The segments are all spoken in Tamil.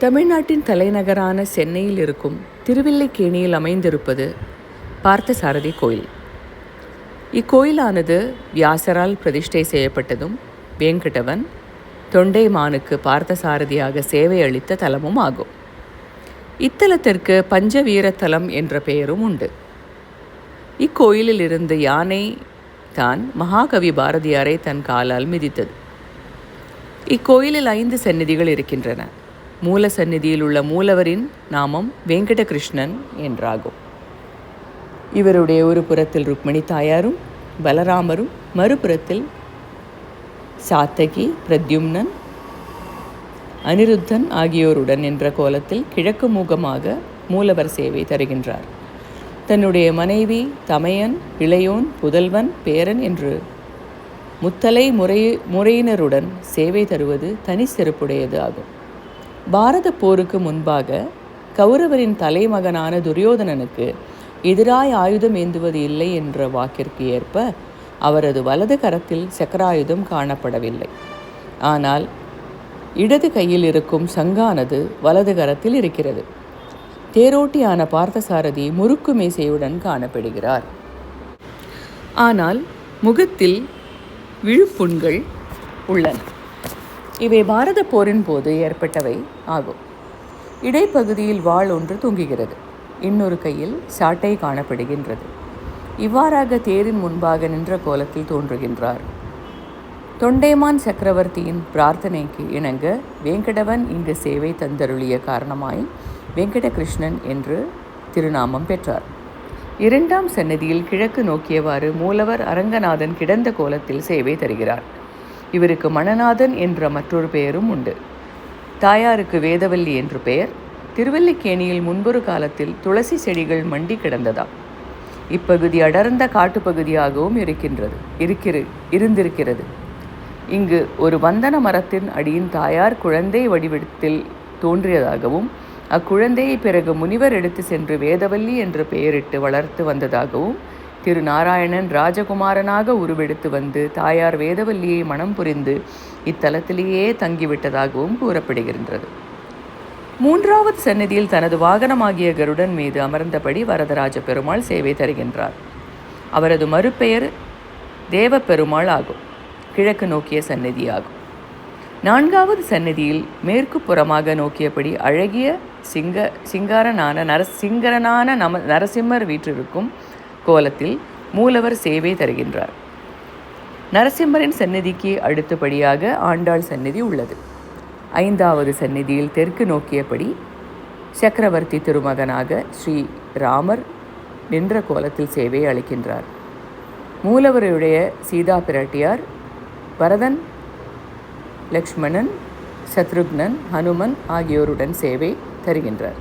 தமிழ்நாட்டின் தலைநகரான சென்னையில் இருக்கும் திருவல்லிக்கேணியில் அமைந்திருப்பது பார்த்தசாரதி கோயில். இக்கோயிலானது வியாசரால் பிரதிஷ்டை செய்யப்பட்டதும் வேங்கடவன் தொண்டைமானுக்கு பார்த்தசாரதியாக சேவை அளித்த தலமும் ஆகும். இத்தலத்திற்கு பஞ்சவீரத்தலம் என்ற பெயரும் உண்டு. இக்கோயிலில் இருந்து யானை தான் மகாகவி பாரதியாரை தன் காலால் மிதித்தது. இக்கோயிலில் 5 சந்நிதிகள் இருக்கின்றன. மூல சந்நிதியில் உள்ள மூலவரின் நாமம் வெங்கடகிருஷ்ணன் என்றாகும். இவருடைய ஒரு புறத்தில் ருக்மிணி தாயாரும் பலராமரும், மறுபுறத்தில் சாத்தகி, பிரத்யும்னன், அனிருத்தன் ஆகியோருடன் என்ற கோலத்தில் கிழக்கு முகமாக மூலவர் சேவை தருகின்றார். தன்னுடைய மனைவி, தமையன், இளையோன், புதல்வன், பேரன் என்று முத்தலை முறையினருடன் சேவை தருவது தனி சிறப்புடையது ஆகும். பாரத போருக்கு முன்பாக கௌரவரின் தலைமகனான துரியோதனனுக்கு எதிராய் ஆயுதம் ஏந்துவது இல்லை என்ற வாக்கிற்கு ஏற்ப அவரது வலது கரத்தில் சக்கராயுதம் காணப்படவில்லை. ஆனால் இடது கையில் இருக்கும் சங்கானது வலது கரத்தில் இருக்கிறது. தேரோட்டியான பார்த்தசாரதி முறுக்கு மீசையுடன் காணப்படுகிறார். ஆனால் முகத்தில் விழுப்புண்கள் உள்ளன. இவை பாரத போரின் போது ஏற்பட்டவை ஆகும். இடைப்பகுதியில் வாள் ஒன்று தொங்குகிறது. இன்னொரு கையில் சாட்டை காணப்படுகின்றது. இவ்வாறாக தேரின் முன்பாக நின்ற கோலத்தில் தோன்றுகின்றார். தொண்டைமான் சக்கரவர்த்தியின் பிரார்த்தனைக்கு இணங்க வேங்கடவன் இங்கு சேவை தந்தருளிய காரணமாய் வெங்கடகிருஷ்ணன் என்று திருநாமம் பெற்றார். 2ஆம் சன்னதியில் கிழக்கு நோக்கியவாறு மூலவர் அரங்கநாதன் கிடந்த கோலத்தில் சேவை தருகிறார். இவருக்கு மணநாதன் என்ற மற்றொரு பெயரும் உண்டு. தாயாருக்கு வேதவல்லி என்று பெயர். திருவல்லிக்கேணியில் முன்பொரு காலத்தில் துளசி செடிகள் மண்டி கிடந்ததாம். இப்பகுதி அடர்ந்த காட்டுப்பகுதியாகவும் இருந்திருக்கிறது. இங்கு ஒரு வந்தன மரத்தின் அடியின் தாயார் குழந்தை வடிவத்தில் தோன்றியதாகவும் அக்குழந்தையை பிறகு முனிவர் எடுத்து சென்று வேதவல்லி என்று பெயரிட்டு வளர்த்து வந்ததாகவும் திருநாராயணன் ராஜகுமாரனாக உருவெடுத்து வந்து தாயார் வேதவல்லியை மனம் புரிந்து இத்தலத்திலேயே தங்கிவிட்டதாகவும் கூறப்படுகின்றது. 3ஆவது சன்னதியில் தனது வாகனமாகிய கருடன் மீது அமர்ந்தபடி வரதராஜ பெருமாள் சேவை தருகின்றார். அவரது மறுபெயர் தேவப்பெருமாள் ஆகும். கிழக்கு நோக்கிய சன்னதி ஆகும். 4ஆவது சன்னதியில் மேற்கு புறமாக நோக்கியபடி அழகிய சிங்கரனான நரசிம்மர் வீற்றிருக்கும் கோலத்தில் மூலவர் சேவை தருகின்றார். நரசிம்மரின் சந்நிதிக்கு அடுத்தபடியாக ஆண்டாள் சந்நிதி உள்ளது. 5ஆவது சந்நிதியில் தெற்கு நோக்கியபடி சக்கரவர்த்தி திருமகனாக ஸ்ரீ ராமர் நின்ற கோலத்தில் சேவை அளிக்கின்றார். மூலவருடைய சீதா பிராட்டியார், பரதன், லக்ஷ்மணன், சத்ருக்னன், ஹனுமன் ஆகியோருடன் சேவை தருகின்றார்.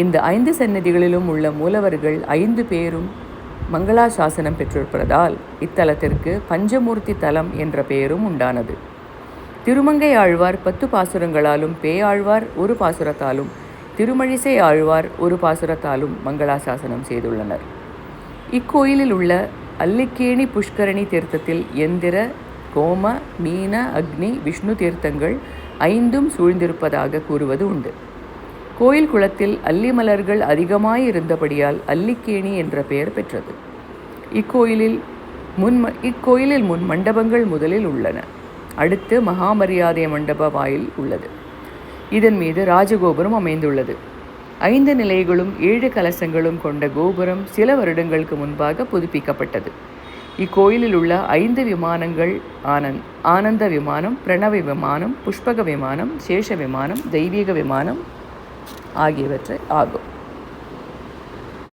இந்த 5 சன்னதிகளிலும் உள்ள மூலவர்கள் 5 பேரும் மங்களாசாசனம் பெற்றிருப்பதால் இத்தலத்திற்கு பஞ்சமூர்த்தி தலம் என்ற பெயரும் உண்டானது. திருமங்கை ஆழ்வார் 10 பாசுரங்களாலும், பேயாழ்வார் 1 பாசுரத்தாலும், திருமழிசை ஆழ்வார் 1 பாசுரத்தாலும் மங்களாசாசனம் செய்துள்ளனர். இக்கோயிலில் உள்ள அல்லிக்கேணி புஷ்கரணி தீர்த்தத்தில் எந்திர, கோம, மீன, அக்னி, விஷ்ணு தீர்த்தங்கள் 5ம் சூழ்ந்திருப்பதாக கூறுவது உண்டு. கோயில் குளத்தில் அல்லி மலர்கள் அதிகமாயிருந்தபடியால் அல்லிக்கேணி என்ற பெயர் பெற்றது. இக்கோயிலில் முன் மண்டபங்கள் முதலில் உள்ளன. அடுத்து மகாமரியாதை மண்டப வாயில் உள்ளது. இதன் மீது ராஜகோபுரம் அமைந்துள்ளது. 5 நிலைகளும் 7 கலசங்களும் கொண்ட கோபுரம் சில வருடங்களுக்கு முன்பாக புதுப்பிக்கப்பட்டது. இக்கோயிலில் உள்ள 5 விமானங்கள் ஆனந்த விமானம், பிரணவ விமானம், புஷ்பக விமானம், சேஷ விமானம், தெய்வீக விமானம் ஆகியவற்றை ஆகும்.